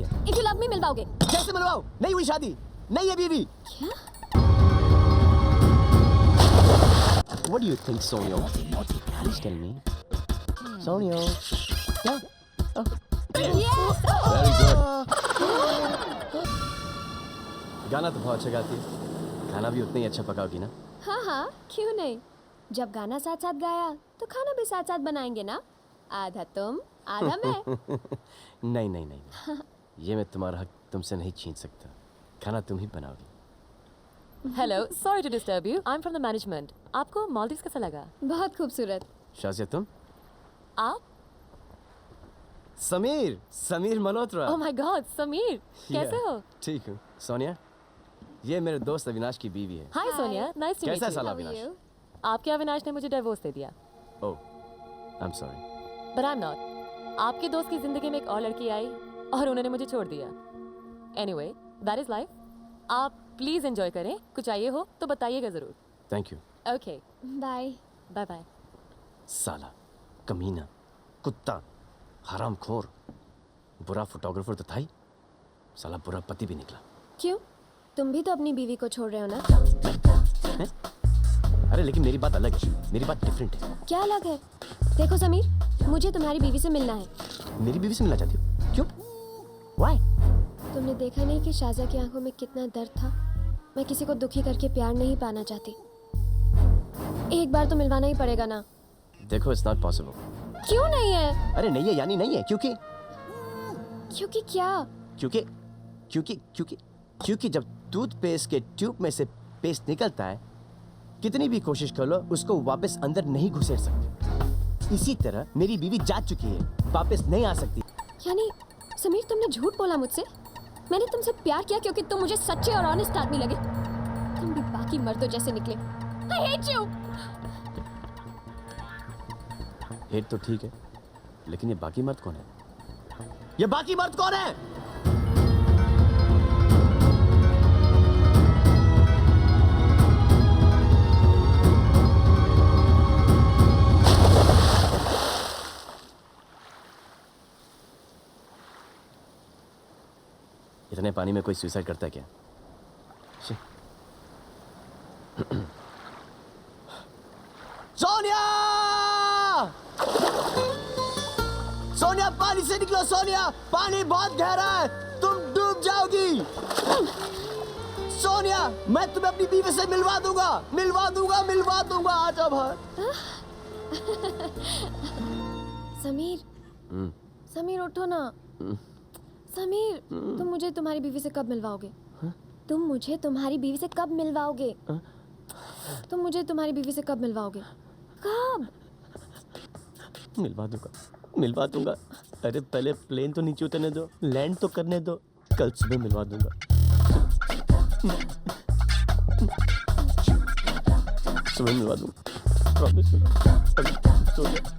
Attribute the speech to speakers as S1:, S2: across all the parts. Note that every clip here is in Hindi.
S1: If you love me मिल पाओगे।
S2: कैसे मिलवाओ? नहीं हुई शादी, नहीं है बीवी।
S1: क्या?
S2: What do you think, Sonia? Please tell me. Sonia. क्या?
S1: Yes!
S2: Very good. गाना तो बहुत अच्छा गाती है, खाना भी उतना ही अच्छा पकाओगी ना?
S1: हाँ हाँ, क्यों नहीं? जब गाना साथ साथ गाया तो खाना भी साथ साथ बनाएंगे ना? आधा तुम, आधा मैं।
S2: नहीं नहीं नहीं, ये मैं तुम्हारा हक तुमसे नहीं छीन सकता। खाना तुम ही बनाओगी।
S3: Hello, sorry to disturb you. I'm from the management. आपको मालदीव्स कैसा लगा?
S1: बहुत खूबसूरत।
S2: शाजिया तुम?
S3: आप?
S2: Sameer, Sameer Malhotra.
S3: Oh my God, Sameer, कैसे
S2: Yeah,
S3: हो?
S2: ठीक हूँ। सोनिया, ये मेरे दोस्त अविनाश की बीवी है।
S3: Hi Sonia, nice to meet
S2: कैसा है
S3: you.
S2: साला
S1: How are
S2: अविनाश?
S1: you?
S3: आपके अविनाश ने मुझे डिवोर्स दे दिया,
S2: ओह, I'm sorry.
S3: but I'm not. आपके दोस्त की जिंदगी में एक और लड़की आई और उन्होंने मुझे छोड़ दिया। Anyway, that is life. आप प्लीज एंजॉय करें। कुछ चाहिए हो तो बताइएगा जरूर।
S2: Thank you.
S3: Okay,
S1: bye.
S3: bye bye.
S2: साला, कमीना, कुत्ता, हरामखोर, बुरा फोटोग्राफर तो था ही, साला बुरा पति भी निकला।
S1: क्यों? तुम भी तो अपनी बीवी को छोड़ रहे हो ना?
S2: हैं? अरे लेकिन मेरी बात अलग है, मेरी बात डिफरेंट है।
S1: क्या अलग है? देखो समीर, मुझे तुम्हारी बीवी से मिलना है।
S2: मेरी बीवी से मिलना चाहती हो? क्यों? Why?
S1: तुमने देखा नहीं कि शाज़ा की आंखों में कितना दर्द था? मैं किसी को दुखी करके प्यार नहीं पाना चाहती। एक बार तो मिलवाना ही पड़ेगा ना?
S2: देखो, it's not possible.
S1: क्यों नहीं है?
S2: अरे नहीं है यानी नहीं है, क्योंकि
S1: क्योंकि क्या?
S2: क्योंकि क्योंकि क्योंकि क्योंकि जब टूथपेस्ट के ट्यूब में से पेस्ट निकलता है, कितनी भी कोशिश कर लो उसको वापस अंदर नहीं घुसेड़ सकते। इसी तरह मेरी बीवी जा चुकी है, वापस नहीं आ सकती।
S1: यानी समीर, तुमने झूठ बोला मुझसे? मैंने तुमसे प्यार किया क्योंकि तुम मुझे सच्चे और ऑनेस्ट आदमी लगे। तुम भी बाकी मर्दों जैसे निकले। I hate you!
S2: हेट तो ठीक है, लेकिन ये बाकी मर्द कौन है? ये बाकी मर्द कौन है? इतने पानी में कोई सुसाइड करता है क्या? सोनिया! सोनिया, पानी से निकलो सोनिया! पानी बहुत गहरा है, तुम डूब जाओगी। सोनिया, मैं तुम्हें अपनी बीवी से मिलवा दूंगा, मिलवा दूंगा, मिलवा दूंगा। आ जाओ बाहर।
S1: समीर, समीर उठो ना। समीर, तुम मुझे तुम्हारी बीवी से कब मिलवाओगे? तुम मुझे तुम्हारी बीवी से कब मिलवाओगे? तुम मुझे तुम्हारी बीवी से कब मिलवाओगे? कब?
S2: मिलवा दूंगा, मिलवा दूंगा। अरे पहले प्लेन तो नीचे उतरने दो, लैंड तो करने दो। कल सुबह मिलवा दूंगा। सुबह मिलवा दूंगा, प्रॉमिस। अभी सो जा।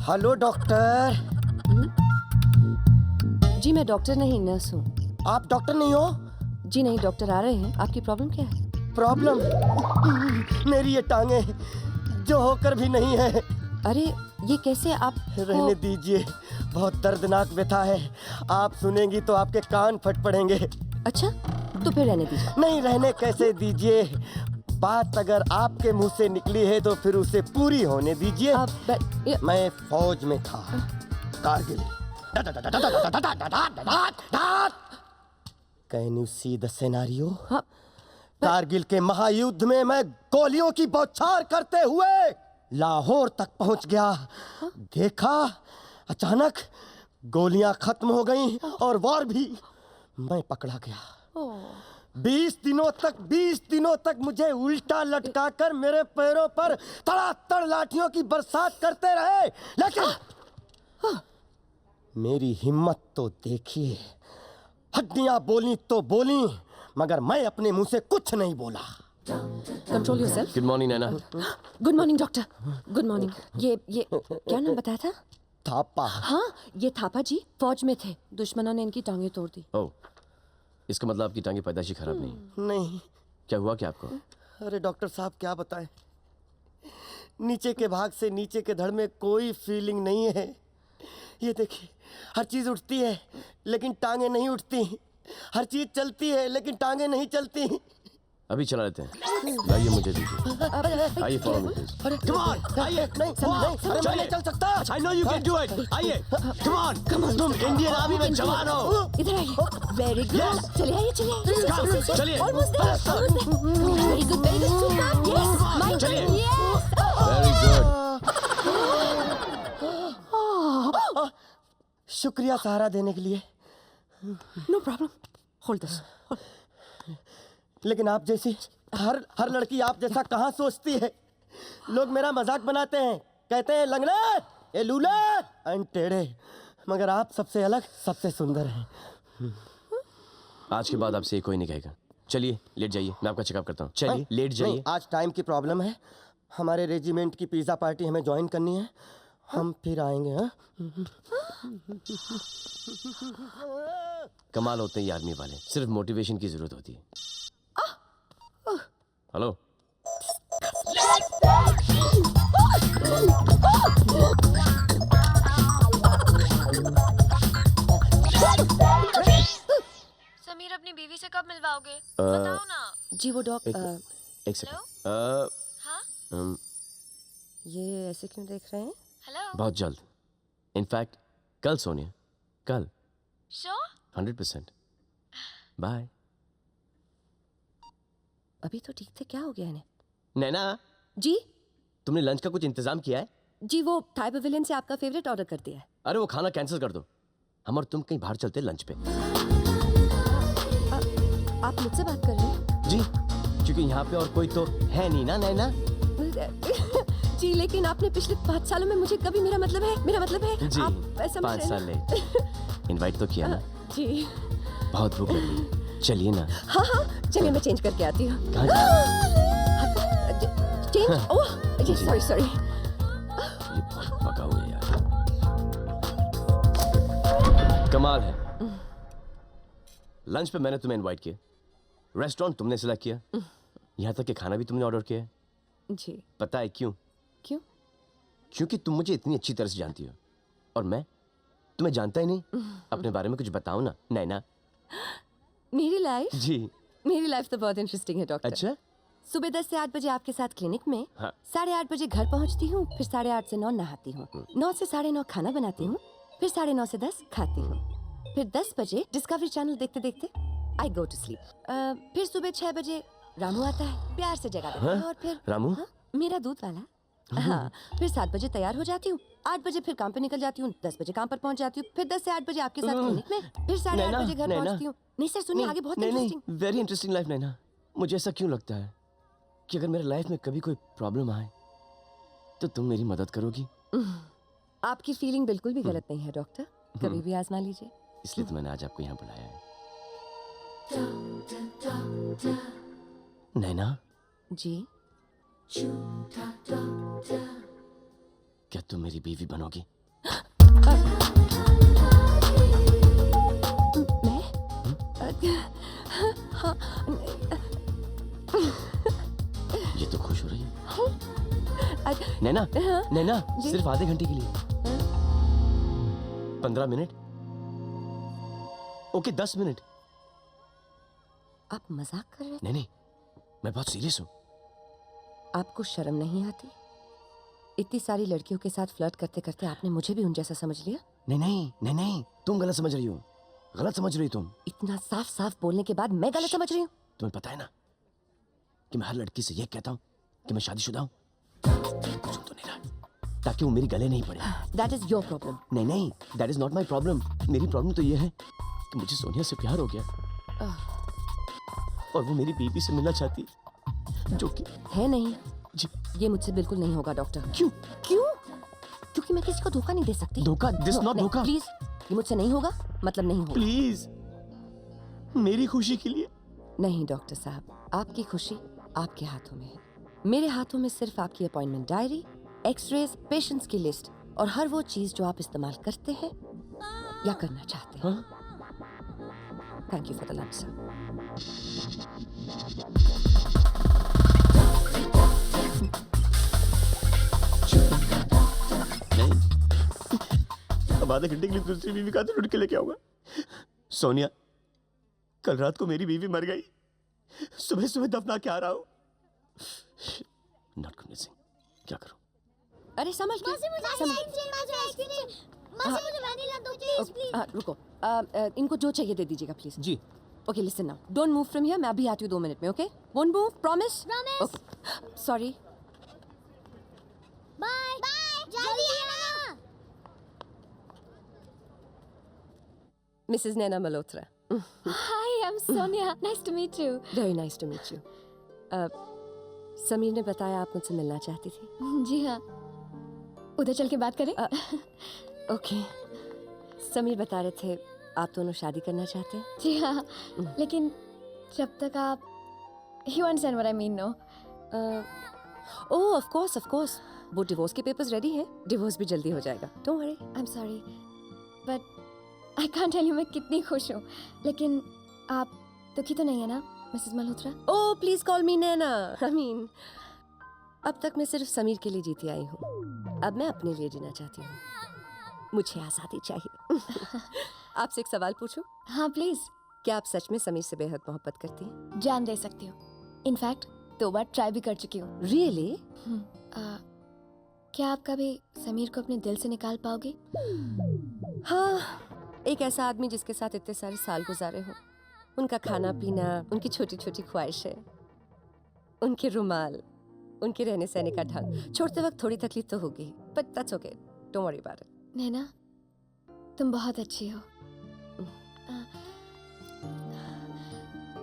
S4: Hello doctor.
S3: जी मैं डॉक्टर नहीं, नर्स हूँ।
S4: आप डॉक्टर नहीं हो?
S3: जी नहीं, डॉक्टर आ रहे हैं। आपकी प्रॉब्लम क्या है?
S4: प्रॉब्लम? मेरी ये टांगे जो होकर भी नहीं है।
S3: अरे ये कैसे? आप
S4: रहने दीजिए, बहुत दर्दनाक व्यथा है। आप सुनेंगी तो आपके कान फट पड़ेंगे।
S3: अच्छा, तो फिर रहने दीजिए।
S4: नहीं, रहने कैसे दीजिए? बात अगर आपके मुंह से निकली है तो फिर उसे पूरी होने दीजिए। मैं फौज में था, Kargil. Can you see the scenario? Kargil के महायुद्ध में मैं गोलियों की बौछार करते हुए लाहौर तक पहुंच गया। देखा, अचानक गोलियां खत्म हो गईं और वॉर भी। मैं पकड़ा गया। 20 दिनों तक मुझे उल्टा लटकाकर मेरे पैरों पर तड़ातड़ लाठियों की बरसात करते रहे। लेकिन मेरी हिम्मत तो देखिए। हड्डियां बोली तो बोली, मगर मैं अपने मुंह से कुछ नहीं बोला।
S3: Control yourself.
S2: Good morning Naina.
S3: Good morning doctor. Good morning. ये क्या नाम बताया था?
S4: थापा।
S5: हाँ, ये थापा जी फौज में थे, दुश्मनों ने इनकी टांगें तोड़ दी।
S2: ओह, इसका मतलब आपकी टांगे पैदाशी खराब नहीं।
S4: नहीं,
S2: क्या हुआ क्या आपको?
S4: अरे डॉक्टर साहब क्या बताएं, नीचे के भाग से नीचे के धड़ में कोई फीलिंग नहीं है। ये देखिए, हर चीज उठती है लेकिन टांगे नहीं उठती, हर चीज चलती है लेकिन टांगे नहीं चलती।
S2: अभी चला लेते हैं। लाइए मुझे दीजिए। आइए follow me please.
S4: Come on, आइए। नहीं अरे मैं नहीं चल सकता।
S2: I know you can do it. आइए, कम ऑन। तुम इंडियन आर्मी में जवान हो।
S5: इधर आइए। वेरी गुड, चलिए आइए, चलिए
S2: चलिए।
S5: Almost there, very good, super, yes my
S2: चलिए।
S5: यस।
S2: Very good.
S4: शुक्रिया सहारा देने के लिए।
S5: No problem, hold this.
S4: लेकिन आप जैसी हर लड़की आप जैसा कहाँ सोचती है। लोग मेरा मजाक बनाते हैं, कहते हैं लंगड़े, ये लूले, टेढ़े, मगर आप सबसे अलग, सबसे सुंदर हैं।
S2: आज के बाद आपसे ये कोई नहीं कहेगा। चलिए लेट जाइए, मैं आपका चेकअप करता हूँ। चलिए लेट
S4: नहीं,
S2: जाइए।
S4: आज टाइम की प्रॉब्लम है। हमारे रेजिमेंट की पिज्जा पार्टी हमें ज्वाइन करनी है, हम फिर आएंगे। हाँ,
S2: कमाल होते हैं ये आर्मी वाले, सिर्फ मोटिवेशन की जरूरत होती है। हेलो,
S1: समीर अपनी बीवी से कब मिलवाओगे? बताओ ना।
S5: जी वो
S2: एक सेकंड।
S1: हाँ?
S5: ये ऐसे क्यों देख रहे हैं?
S1: हेलो?
S2: बहुत जल्द, इनफैक्ट कल सोनिया, कल
S1: श्योर?
S2: 100%। बाय।
S5: अभी तो ठीक थे, क्या हो गया इन्हें?
S2: नैना,
S5: जी
S2: तुमने लंच का कुछ इंतजाम किया है?
S5: जी, वो थाई पवेलियन से आपका फेवरेट ऑर्डर कर दिया है।
S2: अरे वो खाना कैंसिल कर दो, हम और तुम कहीं बाहर चलते हैं लंच पे।
S5: आप मुझसे बात कर रहे हैं?
S2: जी, क्योंकि यहाँ पे और कोई तो है नहीं ना नैना।
S5: जी, लेकिन आपने पिछले 5 सालों में मुझे कभी मेरा मतलब है
S2: जी,
S5: आप ऐसा
S2: 5 साल लेट। इनवाइट तो किया ना।
S5: जी
S2: बहुत भूख लगी है, चलिए ना।
S5: हाँ, चलिए मैं चेंज करके आती हूँ।
S2: कहाँ जा?
S5: चेंज? ओह जी, सॉरी।
S2: ये बहुत पका हुआ है यार। कमाल है, लंच पे मैंने तुम्हें इनवाइट किया, रेस्टोरेंट तुमने सिलेक्ट किया, यहाँ तक कि खाना भी तुमने ऑर्डर किया है।
S5: जी।
S2: पता है क्यों?
S5: क्यों?
S2: क्योंकि तुम मुझे इतनी अच्छी तरह से जानती हो और मैं तुम्हें जानता ही नहीं। अपने बारे में कुछ बताओ ना नैना।
S5: मेरी लाइफ
S2: जी।
S5: तो बहुत इंटरेस्टिंग है डॉक्टर।
S2: अच्छा,
S5: सुबह 10 से 8 बजे आपके साथ क्लिनिक में,
S2: हाँ।
S5: 8:30 बजे घर पहुंचती हूँ, फिर 8:30 से 9 नहाती हूँ, 9 से 9:30 खाना बनाती हूँ, फिर 9:30 से 10 खाती हूँ, फिर 10 बजे डिस्कवरी चैनल देखते देखते आई गो टू स्लीप। फिर सुबह 6 बजे रामू आता है, प्यार से जगा देता है, और फिर
S2: रामू?
S5: हाँ, मेरा दूध वाला। हाँ, फिर 7 बजे तैयार हो जाती हूँ, 8 बजे फिर काम पे निकल जाती हूँ, 10 बजे काम पर पहुँच जाती हूँ, फिर 10 से 8 बजे आपके साथ क्लिनिक में, फिर 8:30 बजे घर
S2: नैना।
S5: पहुँचती हूँ। नहीं सर, सुनिए आगे बहुत इंटरेस्टिंग।
S2: वेरी इंटरेस्टिंग लाइफ नैना। मुझे ऐसा क्यों लगता है कि अगर मेरे लाइफ में कभी कोई प्रॉब्लम आए तो तुम मेरी मदद करोगी।
S5: आपकी फीलिंग बिल्कुल भी गलत नहीं है डॉक्टर, कभी भी आजमा लीजिए।
S2: इसलिए तो मैंने आज आपको यहाँ बुलाया है। नैना,
S5: जी
S2: क्या तुम मेरी बीवी बनोगी?
S5: मैं
S2: ये तो खुश हो रही है। नैना, नैना, सिर्फ आधे घंटे के लिए। 15 मिनट, ओके 10 मिनट।
S5: आप मजाक कर रहे हैं?
S2: नहीं, मैं बहुत सीरियस हूँ।
S5: आपको शर्म नहीं आती? इतनी सारी लड़कियों के साथ फ्लर्ट करते करते आपने मुझे भी उन जैसा समझ लिया?
S2: नहीं, तुम गलत समझ रही हो, गलत समझ रही हो तुम।
S5: इतना साफ साफ बोलने के बाद मैं गलत समझ रही हूँ?
S2: तुम्हें पता है ना कि मैं हर लड़की से ये कहता हूँ कि मैं शादीशुदा हूँ। कुछ तो नहीं रहा, ताकि वो मेरी गले नहीं पड़े।
S5: That is your problem.
S2: नहीं, that is not my problem। मेरी प्रॉब्लम तो ये है कि मुझे सोनिया से प्यार हो गया और वो मेरी बीवी से मिलना चाहती, जो कि
S5: है नहीं।
S2: जी।
S5: ये मुझसे बिल्कुल नहीं होगा डॉक्टर।
S2: क्यों?
S5: क्योंकि मैं किसी को धोखा नहीं दे सकती।
S2: धोखा? दिस नॉट धोखा।
S5: प्लीज, ये मुझसे नहीं होगा, मतलब नहीं होगा।
S2: प्लीज, मेरी खुशी के लिए।
S5: नहीं डॉक्टर साहब, आपकी खुशी आपके हाथों में है। मेरे हाथों में सिर्फ आपकी अपॉइंटमेंट डायरी, एक्सरेज, पेशेंट्स की लिस्ट और हर वो चीज जो आप इस्तेमाल करते हैं या करना चाहते हैं। Thank you for the lunch sir.
S2: नहीं, अब आधे घंटे के लिए दूसरी बीवी का तो ढूंढ के लेके आऊंगा। सोनिया, कल रात को मेरी बीवी मर गई, सुबह सुबह दफना के आ रहा हूँ। नॉट कन्विंसिंग, क्या करूं?
S5: अरे समझ के रुको। इनको जो चाहिए दे दीजिएगा प्लीज।
S2: जी।
S5: Okay listen now, don't move from here. मैं अभी आती हूँ 2 मिनट में। Okay, won't move, promise? Okay sorry.
S1: Bye bye, जल्दी आना।
S5: Mrs Naina Malhotra.
S1: Hi, I am Sonia, nice to meet you.
S5: Very nice to meet you. Sameer ने बताया आप मुझसे मिलना चाहती थी।
S1: जी हाँ, उधर चल के बात करें।
S5: ओके। समीर बता रहे थे आप दोनों शादी करना चाहते हैं।
S1: जी हाँ, लेकिन जब तक आप you understand what I mean, no?
S5: Oh of course वो डिवोर्स के पेपर्स रेडी हैं। डिवोर्स भी जल्दी हो जाएगा, don't worry.
S1: I am sorry but I can't tell you मैं कितनी खुश हूँ। लेकिन आप दुखी तो नहीं है ना Mrs Malhotra?
S5: Oh please call me Naina. I mean अब तक मैं सिर्फ समीर के लिए जीती आई हूँ, अब मैं अपने लिए जीना चाहती हूँ। मुझे आज़ादी चाहिए। आपसे एक सवाल पूछूं?
S1: हाँ प्लीज।
S5: क्या आप सच में समीर से बेहद मोहब्बत करती हैं?
S1: जान दे सकती हूँ। इनफैक्ट 2 बार ट्राई भी कर चुकी हूँ।
S5: रियली?
S1: क्या आप कभी समीर को अपने दिल से निकाल पाओगे?
S5: हाँ, एक ऐसा आदमी जिसके साथ इतने सारे साल गुजारे हो, उनका खाना पीना, उनकी छोटी छोटी ख्वाहिशें, उनके रुमाल, उनके रहने सहने का ढंग। छोड़ते वक्त थोड़ी तकलीफ तो होगी, but that's okay, don't worry about it.
S1: Naina, तुम बहुत अच्छी हो।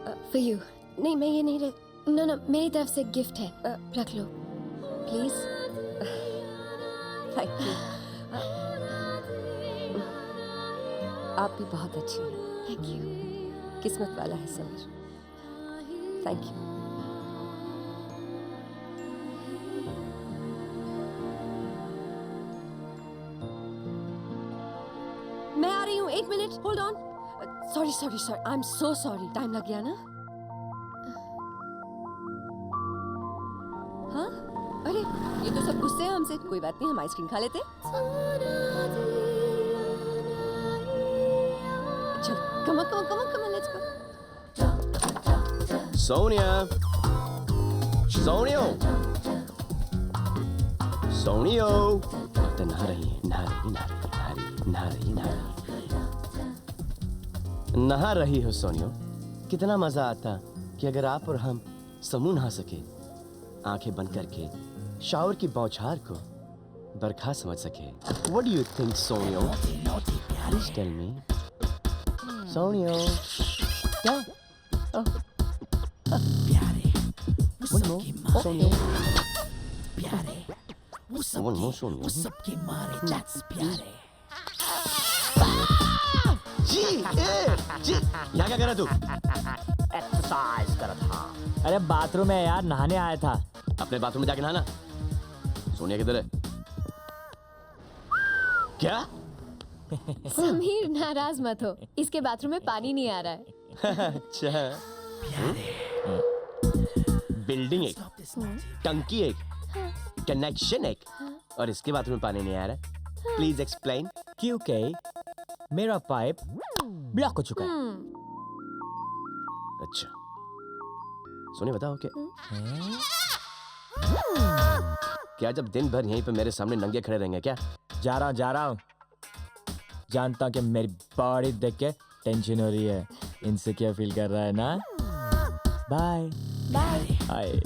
S1: For you.
S5: नहीं, मैं ये नहीं
S1: नो नो, मेरी तरफ से गिफ्ट है, रख लो प्लीज।
S5: Thank you. आप भी बहुत अच्छी हैं।
S1: Thank you.
S5: किस्मत वाला है समीर। Thank you. मैं आ रही हूँ, 1 minute, hold on. Sorry, I am so sorry. Time लग गया ना? हाँ, अरे ये तो सब गुस्से हैं हमसे। कोई बात नहीं, हम आइसक्रीम खा लेते। चल, come on, let's go.
S2: Sonia, सोनियो, सोनियो। तो नहा रही है, नहा रही हो सोनियो। कितना मजा आता कि अगर आप और हम समूह नहा सके, आंखें बंद करके शावर की बौछार को बरखा समझ सके। What do you think, सोनियो? Please tell me. सोनियो, क्या? One more, सोनियो। One more, सोनियो। जी, यहाँ क्या कर रहा तू?
S6: एक्सरसाइज कर रहा था। अरे बाथरूम में यार, नहाने आया था।
S2: अपने बाथरूम में जाके नहाना। सोनिया किधर है? क्या?
S1: समीर नाराज मत हो, इसके बाथरूम में पानी नहीं आ रहा है।
S2: अच्छा। बिल्डिंग एक, टंकी एक, कनेक्शन एक, और इसके बाथरूम में पानी नहीं आ रहा है। Please explain.
S6: क्योंकि मेरा पाइप ब्लॉक हो चुका है।
S2: अच्छा, सोनिया बताओ क्या जब दिन भर यहीं पे मेरे सामने नंगे खड़े रहेंगे क्या?
S6: जा रहा हूँ। जानता हूँ कि मेरी बॉडी देख के टेंशन हो रही है, इनसिक्योर फील कर रहा है ना? बाय।
S1: बाय।
S6: हाय।